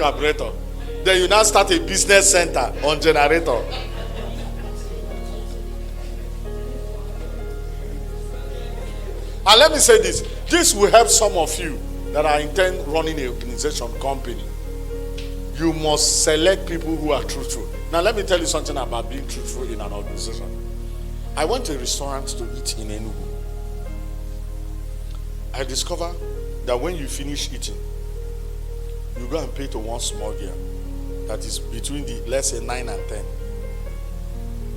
carburetor. Then you now start a business center on generator. And let me say this. This will help some of you that are intend running an organization company. You must select people who are truthful. Now let me tell you something about being truthful in an organization. I went to a restaurant to eat in Enugu. I discovered that when you finish eating, you go and pay to one small girl that is between the, let's say, 9 and 10.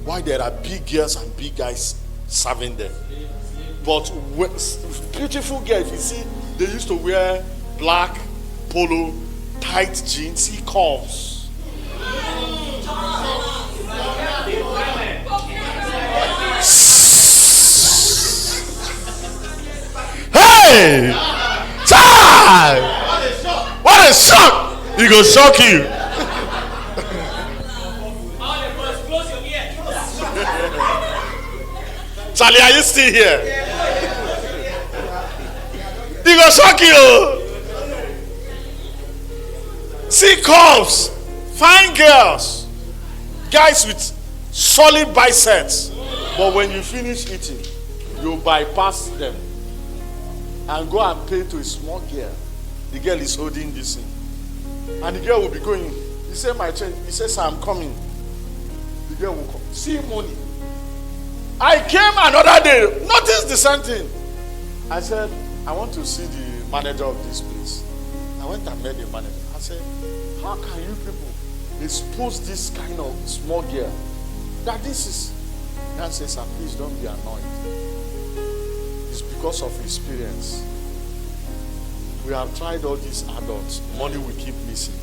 Why there are big girls and big guys serving them. But beautiful girls, you see, they used to wear black polo, tight jeans, he curves. Hey! Child! What a shock! He go shock you. Charlie, are you still here? He go shock you. See curves, fine girls, guys with solid biceps. But when you finish eating, you bypass them and go and pay to a small girl. The girl is holding this thing. And the girl will be going. He said, my change. He says, I'm coming. The girl will come. See money. I came another day. Notice the same thing. I said, I want to see the manager of this place. I went and met the manager. I said, how can you people expose this kind of small girl? That this is. And says, sir, please don't be annoyed. It's because of experience. We have tried all these adults. Money will keep missing.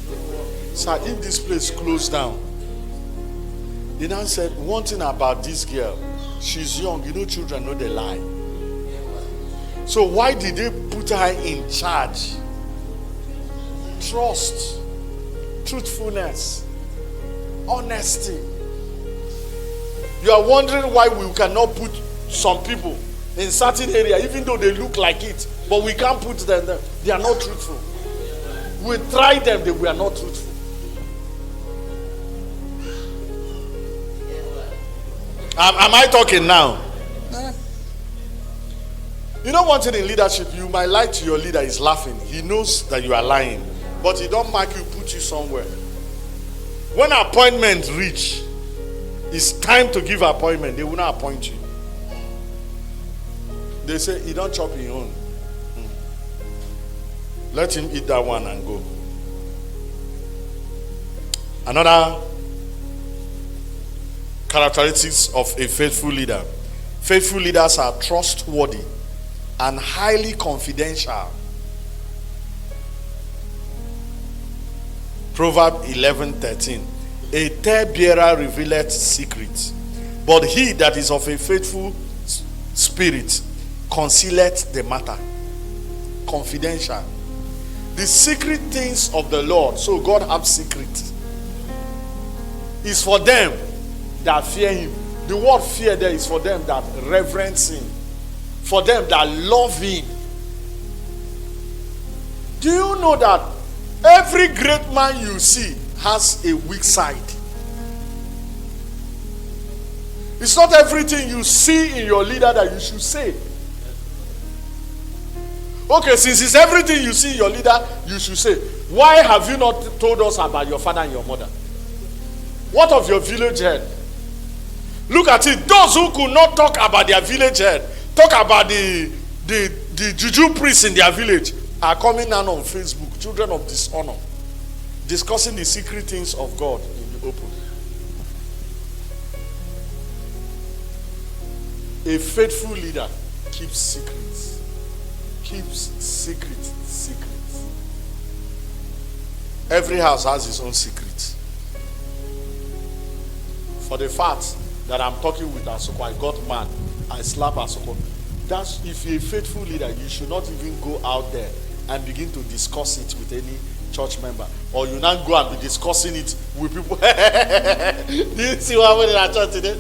Sir, if this place closed down, they now said, one thing about this girl, she's young. You know, children know they lie. So why did they put her in charge? Trust, truthfulness, honesty. You are wondering why we cannot put some people in certain area, even though they look like it, but we can't put them there. They are not truthful. We tried them, they were not truthful. Am I talking now? You know one thing in leadership, you might lie to your leader, he's laughing. He knows that you are lying, but he don't mark you, put you somewhere. When appointments reach, it's time to give appointment, they will not appoint you. They say, he don't chop your own. Let him eat that one and go. Another characteristics of a faithful leader. Faithful leaders are trustworthy and highly confidential. Proverbs 11:13. A tale-bearer revealeth secrets, but he that is of a faithful spirit concealeth the matter. Confidential. The secret things of the Lord, so God has secrets, is for them that fear him. The word fear there is for them that reverence him, for them that love him. Do you know that every great man you see has a weak side? It's not everything you see in your leader that you should say. Okay, since it's everything you see in your leader, you should say, why have you not told us about your father and your mother? What of your village head? Look at it. Those who could not talk about their village head, talk about the juju priests in their village, are coming now on Facebook, children of dishonor, discussing the secret things of God in the open. A faithful leader keeps secrets. Keeps secrets. Every house has its own secret. For the fact that I'm talking with Asoko, I got mad, I slap Asoko. That's, if you're a faithful leader, you should not even go out there and begin to discuss it with any church member, or you not go and be discussing it with people. Do you see what happened in our church today?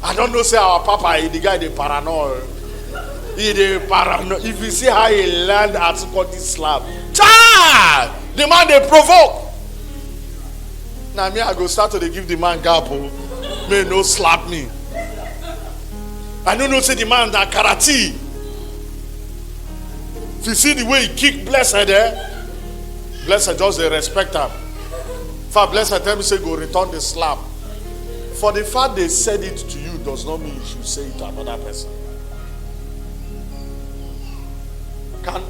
I don't know, say our papa, the guy, the paranoid. If you see how he learned at this slap, The man they provoke. Now me, I go start to give the man gap. May no slap me. I don't know say the man that karate. If you see the way he kick Blessed there, Blessed just they respect him. For Blessed tell me say go return the slap. For the fact they said it to you does not mean you should say it to another person.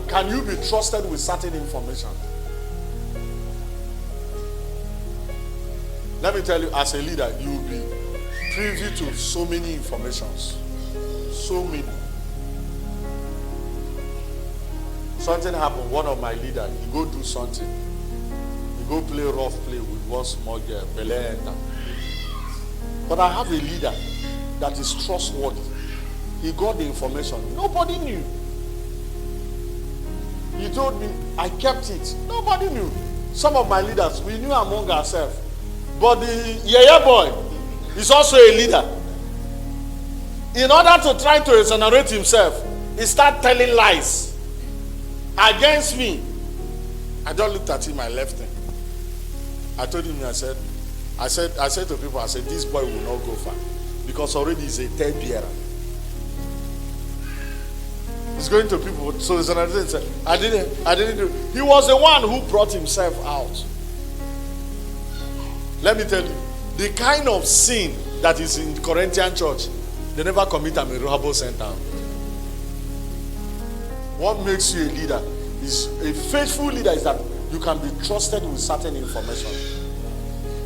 Can you be trusted with certain information? Let me tell you, as a leader, you will be privy to so many informations. So many. Something happened. One of my leaders, he go do something. He go play rough play with one small girl, Bele enter. But I have a leader that is trustworthy. He got the information. Nobody knew. He told me, I kept it. Nobody knew. Some of my leaders, we knew among ourselves. But the Yeye boy is also a leader. In order to try to exonerate himself, he started telling lies against me. I just looked at him, I left him. I told him, I said to people, I said, this boy will not go far. Because already he's a third bearer. He's going to people. So it's another thing. I didn't do. He was the one who brought himself out. Let me tell you, the kind of sin that is in Corinthian church, they never commit them in Rehoboth Center. What makes you a leader is a faithful leader is that you can be trusted with certain information.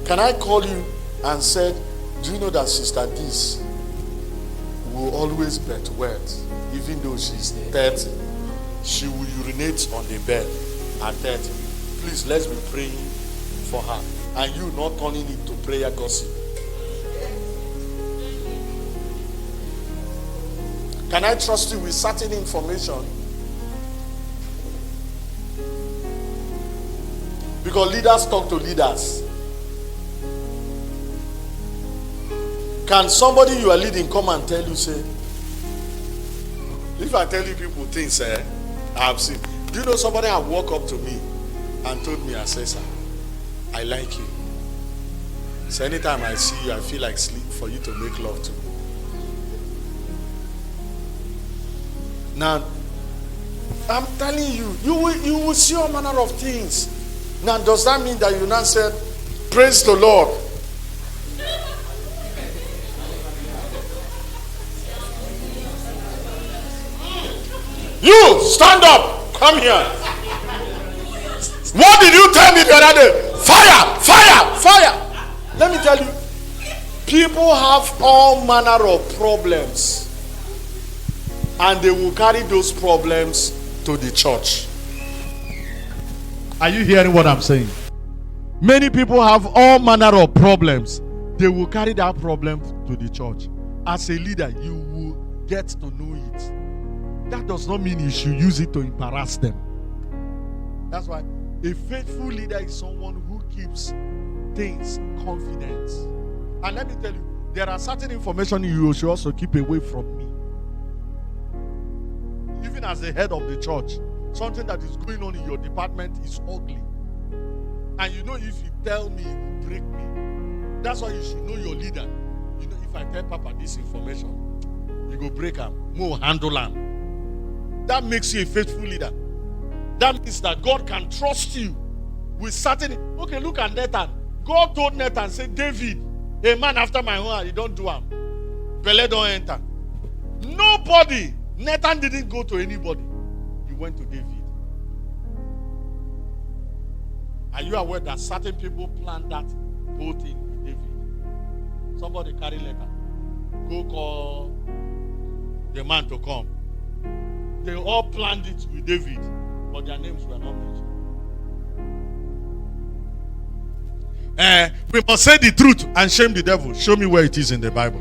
Can I call you and said, do you know that Sister This will always bet words, even though she's 30, she will urinate on the bed at 30. Please, let's be praying for her. And you not turning it to prayer gossip. Can I trust you with certain information? Because leaders talk to leaders. Can somebody you are leading come and tell you, say, if I tell you people things, I have seen. Do you know somebody have walked up to me and told me, I say, sir, I like you. So anytime I see you, I feel like sleep for you to make love to me. Now, I'm telling you, you will see all manner of things. Now, does that mean that you now said, praise the Lord? You, stand up. Come here. What did you tell me the other day? Fire, fire, fire. Let me tell you, people have all manner of problems. And they will carry those problems to the church. Are you hearing what I'm saying? Many people have all manner of problems. They will carry that problem to the church. As a leader, you will get to know it. That does not mean you should use it to embarrass them. That's why a faithful leader is someone who keeps things confident. And let me tell you, there are certain information you should also keep away from me. Even as the head of the church, something that is going on in your department is ugly. And you know, if you tell me, it will break me. That's why you should know your leader. You know, if I tell Papa this information, you go break him, more handle him. That makes you a faithful leader. That means that God can trust you with certain. Okay, look at Nathan. God told Nathan, say, David, a man after my own heart, you don't do him. Bele don't enter. Nobody. Nathan didn't go to anybody. He went to David. Are you aware that certain people planned that whole thing with David? Somebody carry letter. Go call the man to come. They all planned it with David, but their names were not mentioned. We must say the truth and shame the devil. Show me where it is in the Bible.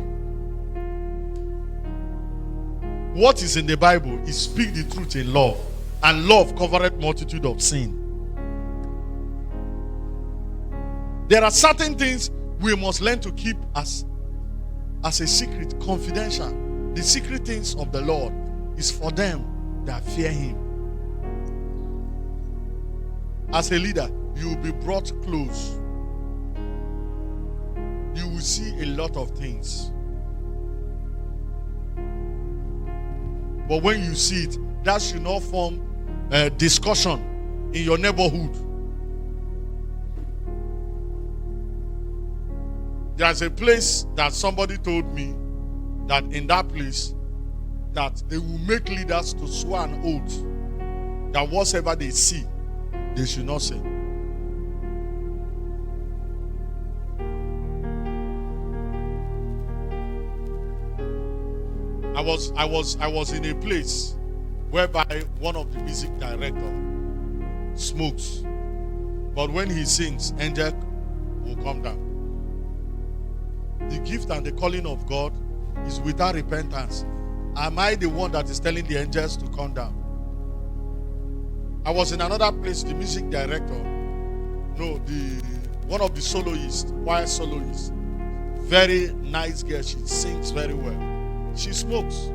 What is in the Bible is speak the truth in love, and love covereth multitude of sin. There are certain things we must learn to keep as a secret, confidential. The secret things of the Lord is for them that fear him. As a leader, you will be brought close. You will see a lot of things. But when you see it, that should not form a discussion in your neighborhood. There's a place that somebody told me that in that place that they will make leaders to swear an oath that whatever they see, they should not say. I was in a place whereby one of the music director smokes, but when he sings, angel will come down. The gift and the calling of God is without repentance. Am I the one that is telling the angels to come down? I was in another place, the music director, one of the soloists, choir soloists, very nice girl, she sings very well. She smokes.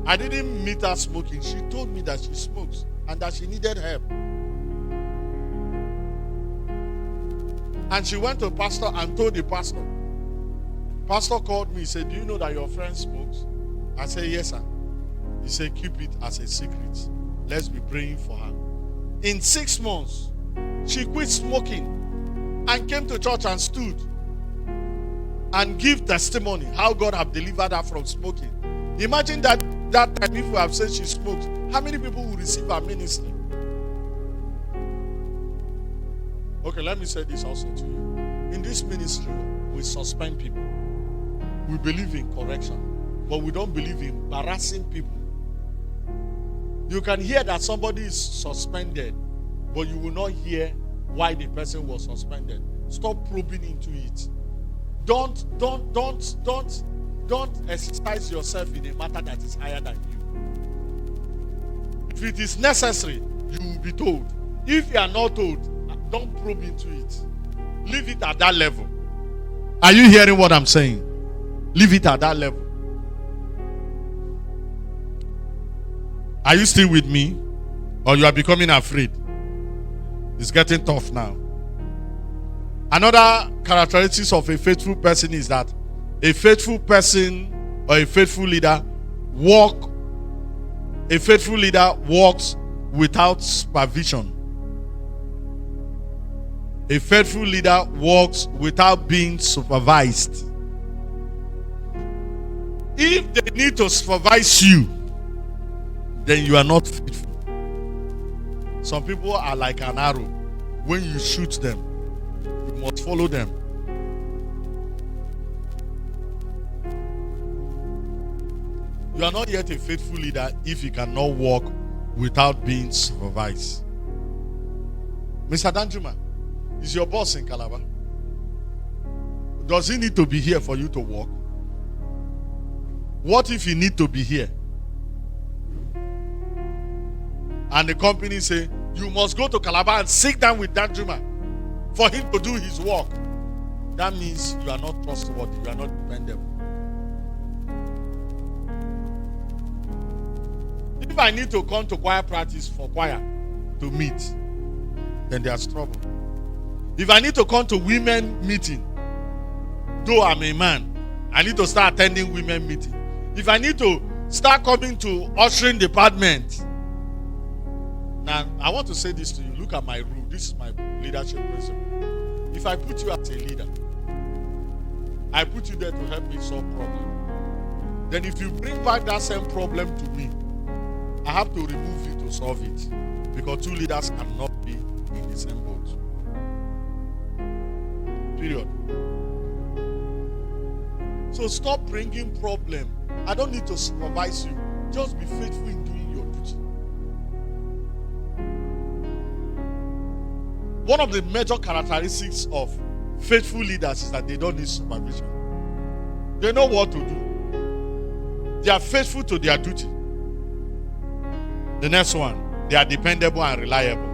I didn't meet her smoking. She told me that she smokes and that she needed help. And she went to pastor and told the pastor. Pastor called me, he said, do you know that your friend smokes? I said, yes, sir. He said, keep it as a secret. Let's be praying for her. In 6 months, she quit smoking and came to church and stood and give testimony how God have delivered her from smoking. Imagine that time if we have said she smokes, how many people will receive her ministry? Okay, let me say this also to you. In this ministry, we suspend people. We believe in correction, but we don't believe in embarrassing people. You can hear that somebody is suspended, but you will not hear why the person was suspended. Stop probing into it. Don't exercise yourself in a matter that is higher than you. If it is necessary, you will be told. If you are not told, don't probe into it. Leave it at that level. Are you hearing what I'm saying? Leave it at that level. Are you still with me? Or you are becoming afraid? It's getting tough now. Another characteristic of a faithful person is that a faithful person or a faithful leader walks without supervision. A faithful leader walks without being supervised. If they need to supervise you, then you are not faithful. Some people are like an arrow. When you shoot them, you must follow them. You are not yet a faithful leader if you cannot walk without being supervised. Mr. Danjuma, is your boss in Calabar? Does he need to be here for you to walk? What if he need to be here? And the company say, you must go to Calabar and sit down with Danjuma for him to do his work. That means you are not trustworthy, you are not dependable. If I need to come to choir practice for choir to meet, then there's trouble. If I need to come to women meeting, though I'm a man, I need to start attending women meeting. If I need to start coming to ushering department. Now, I want to say this to you. Look at my rule. This is my leadership principle. If I put you as a leader, I put you there to help me solve problems. Then if you bring back that same problem to me, I have to remove you to solve it. Because two leaders cannot be in the same boat. Period. So stop bringing problem. I don't need to supervise you. Just be faithful in doing your duty. One of the major characteristics of faithful leaders is that they don't need supervision. They know what to do. They are faithful to their duty. The next one, they are dependable and reliable.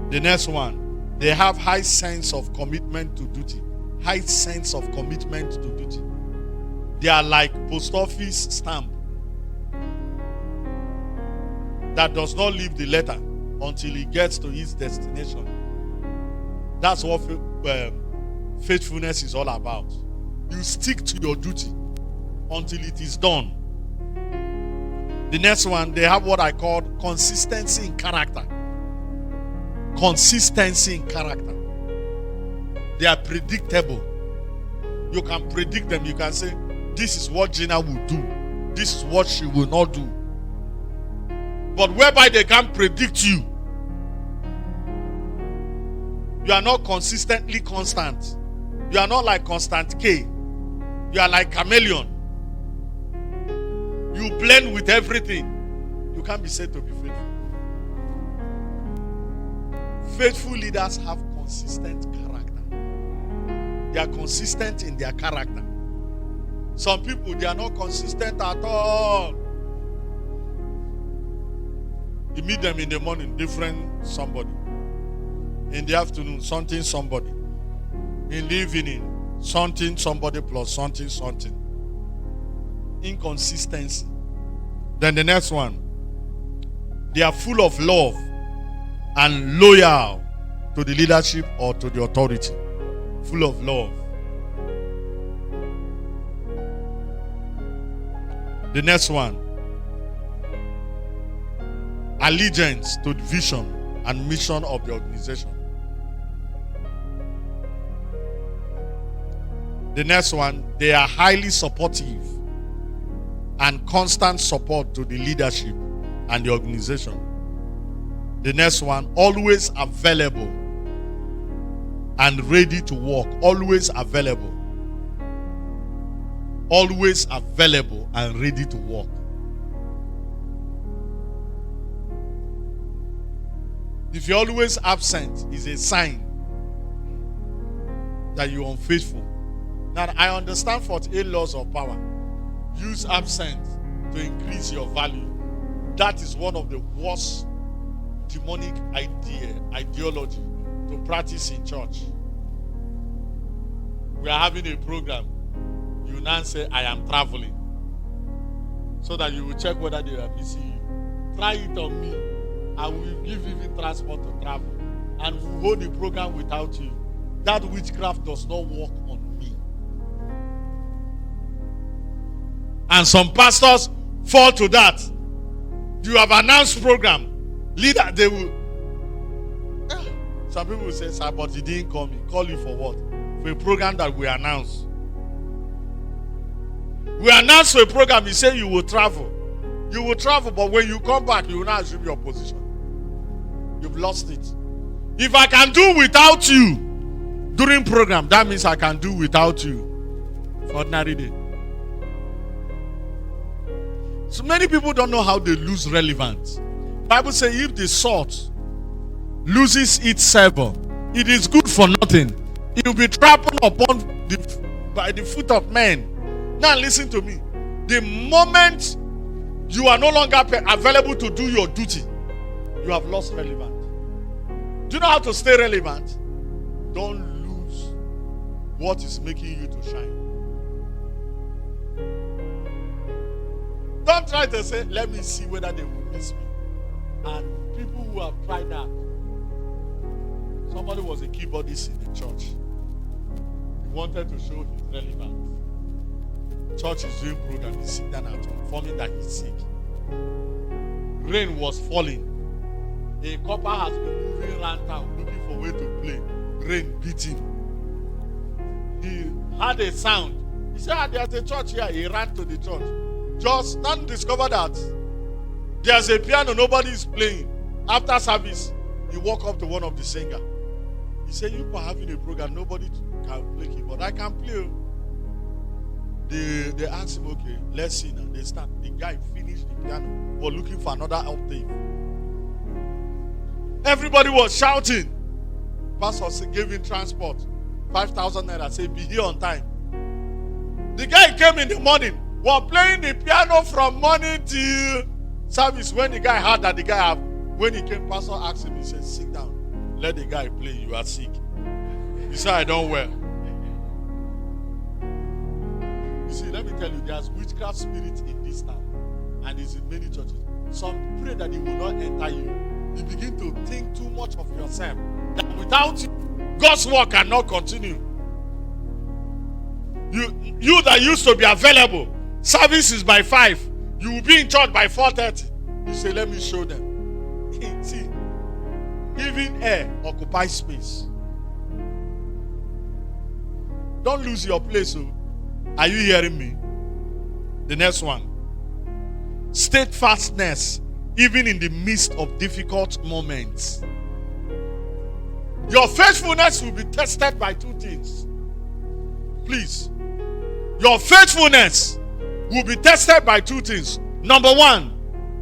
The next one, they have high sense of commitment to duty. High sense of commitment to duty. They are like post office stamp. that does not leave the letter until he gets to his destination. That's what faithfulness is all about. You stick to your duty until it is done. The next one, they have what I call consistency in character. Consistency in character. They are predictable. You can predict them. You can say, this is what Gina will do. This is what she will not do. But whereby they can't predict you, you are not consistently constant. You are not like Constant K. You are like chameleon. You blend with everything. You can't be said to be faithful. Faithful leaders have consistent character. They are consistent in their character. Some people, they are not consistent at all. You meet them in the morning, different somebody. In the afternoon, something somebody. In the evening, something somebody plus something. Inconsistency. Then the next one. They are full of love and loyal to the leadership or to the authority. Full of love. The next one. Allegiance to the vision and mission of the organization. The next one, they are highly supportive and constant support to the leadership and the organization. The next one, always available and ready to work. Always available. Always available and ready to work. If you're always absent, it's a sign that you're unfaithful. Now, I understand 48 laws of power. Use absent to increase your value. That is one of the worst demonic ideology to practice in church. We are having a program. You now say, I am traveling. So that you will check whether they are missing you. Try it on me. I will give even transport to travel. And we will hold the program without you. That witchcraft does not work on me. And some pastors fall to that. You have announced program. Leader, they will. Some people will say, sir, but he didn't call me. Call you for what? For a program that we announced. We announced for a program, he said you will travel. You will travel, but when you come back, you will not assume your position. You've lost it. If I can do without you during program, that means I can do without you for ordinary day. So many people don't know how they lose relevance. Bible says if the salt loses its savor, it is good for nothing. It will be trampled upon by the foot of men. Now listen to me. The moment you are no longer available to do your duty, you have lost relevance. Do you know how to stay relevant? Don't lose what is making you to shine. Don't try to say, let me see whether they will miss me. And people who have tried that. Somebody was a keyboardist in the church. He wanted to show his relevance. Church is doing program, he's sitting down at home, informing that he's sick. Rain was falling. A couple has been moving around town looking for a way to play. Rain beat him. He had a sound. He said, there's a church here. He ran to the church. Just now discovered that there's a piano nobody is playing. After service, he walked up to one of the singers. He said, you are having a program, nobody can play keyboard. I can play. They asked him, okay, let's see now. They start. The guy finished the piano, but looking for another octave. Everybody was shouting. Pastor gave him transport. 5,000 naira. Said, be here on time. The guy came in the morning. Was playing the piano from morning till service. When the guy heard that the guy when he came, pastor asked him, he said, sit down. Let the guy play. You are sick. He said, I don't well. You see, let me tell you, there's witchcraft spirit in this town. And it's in many churches. Some pray that it will not enter you. You begin to think too much of yourself. That without you, God's work cannot continue. You that used to be available, service is by 5. You will be in church by 4:30. You say, let me show them. See, even air occupies space. Don't lose your place. Oh. Are you hearing me? The next one. Steadfastness, even in the midst of difficult moments. Your faithfulness will be tested by 2 things. Please. Your faithfulness will be tested by 2 things. Number 1,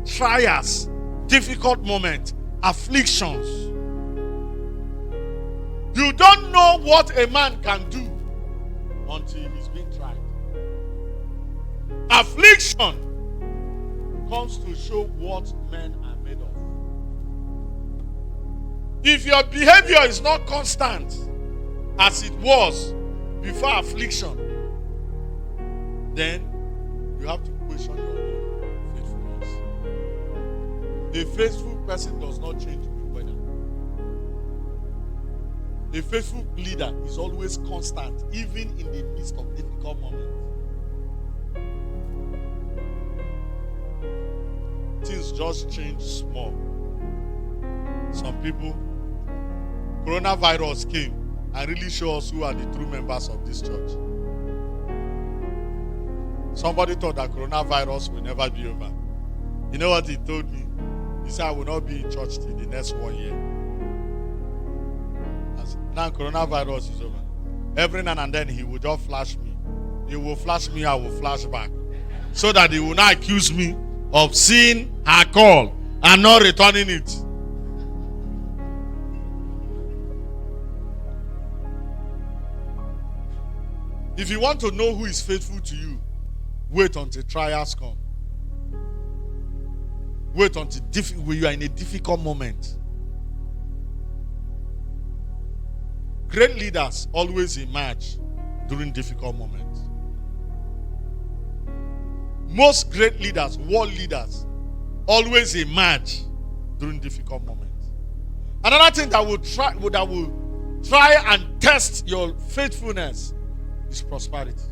trials, difficult moments, afflictions. You don't know what a man can do until he's being tried. Affliction comes to show what men are made of. If your behavior is not constant as it was before affliction, then you have to question your own faithfulness. A faithful person does not change with weather. A faithful leader is always constant, even in the midst of difficult moments. Things just change small. Some people, coronavirus came and really showed us who are the true members of this church. Somebody thought that coronavirus will never be over. You know what he told me? He said, I will not be in church till the next 1 year. Now coronavirus is over. Every now and then he will just flash me. He will flash me, I will flash back. So that he will not accuse me of seeing her call and not returning it. If you want to know who is faithful to you, wait until trials come. Wait until you are in a difficult moment. Great leaders always emerge during difficult moments. Most great leaders, world leaders, always emerge during difficult moments. Another thing that will try and test your faithfulness is prosperity.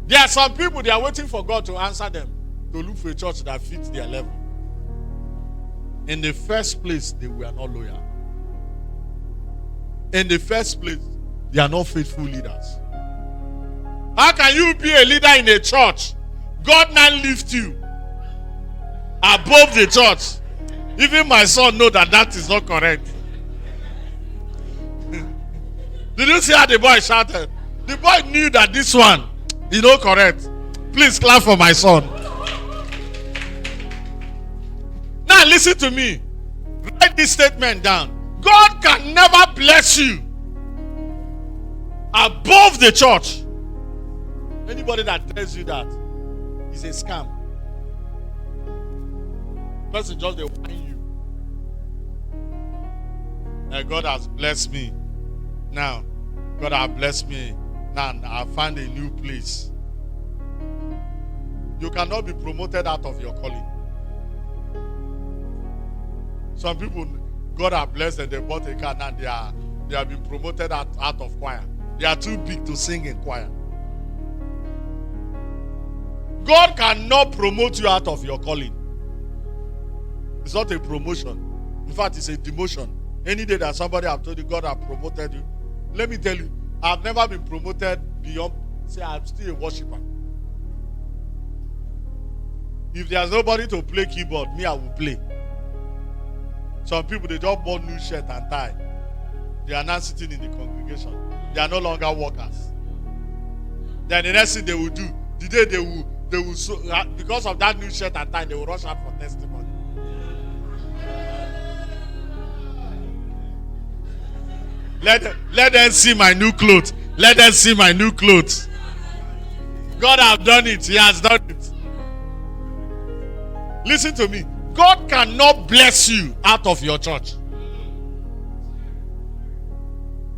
There are some people, they are waiting for God to answer them, to look for a church that fits their level. In the first place, they were not loyal. In the first place, they are not faithful leaders. How can you be a leader in a church? God now lift you above the church. Even my son knows that is not correct. Did you see how the boy shouted? The boy knew that this one is not correct. Please clap for my son. Now listen to me. Write this statement down. God can never bless you above the church. Anybody that tells you that is a scam. Person just they whine you. God has blessed me. Now, God has blessed me. Now I found a new place. You cannot be promoted out of your calling. Some people, God has blessed and they bought a car. Now they have been promoted out of choir. They are too big to sing in choir. God cannot promote you out of your calling. It's not a promotion. In fact, it's a demotion. Any day that somebody have told you God has promoted you, let me tell you, I've never been promoted beyond, say I'm still a worshiper. If there's nobody to play keyboard, me, I will play. Some people, they just bought new shirt and tie. They are now sitting in the congregation. They are no longer workers. Then the next thing they will do, the day they will because of that new shirt and tie, they will rush out for testimony. Let them see my new clothes. Let them see my new clothes. God has done it. He has done it. Listen to me. God cannot bless you out of your church.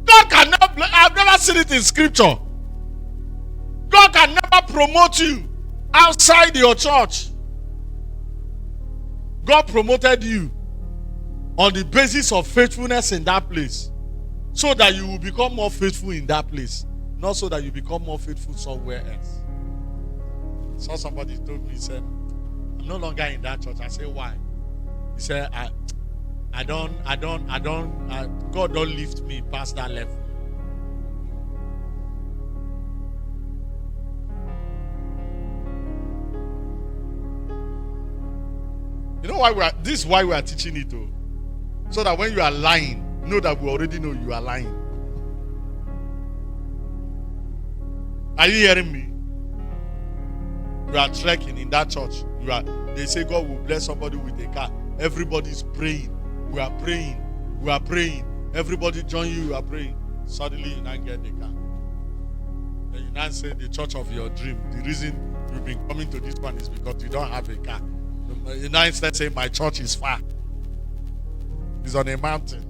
God cannot bless. I've never seen it in scripture. God can never promote you outside your church. God promoted you on the basis of faithfulness in that place, so that you will become more faithful in that place, not so that you become more faithful somewhere else. So somebody told me, he said, I'm no longer in that church. I said, why? He said, God don't lift me past that level. You know why this is why we are teaching it, though. So that when you are lying, know that we already know you are lying. Are you hearing me? You are trekking in that church. They say God will bless somebody with a car. Everybody is praying. We are praying. We are praying. Everybody join you. You are praying. Suddenly you now get the car. And you now say the church of your dream. The reason you've been coming to this one is because you don't have a car. You now instead say my church is far. It's on a mountain.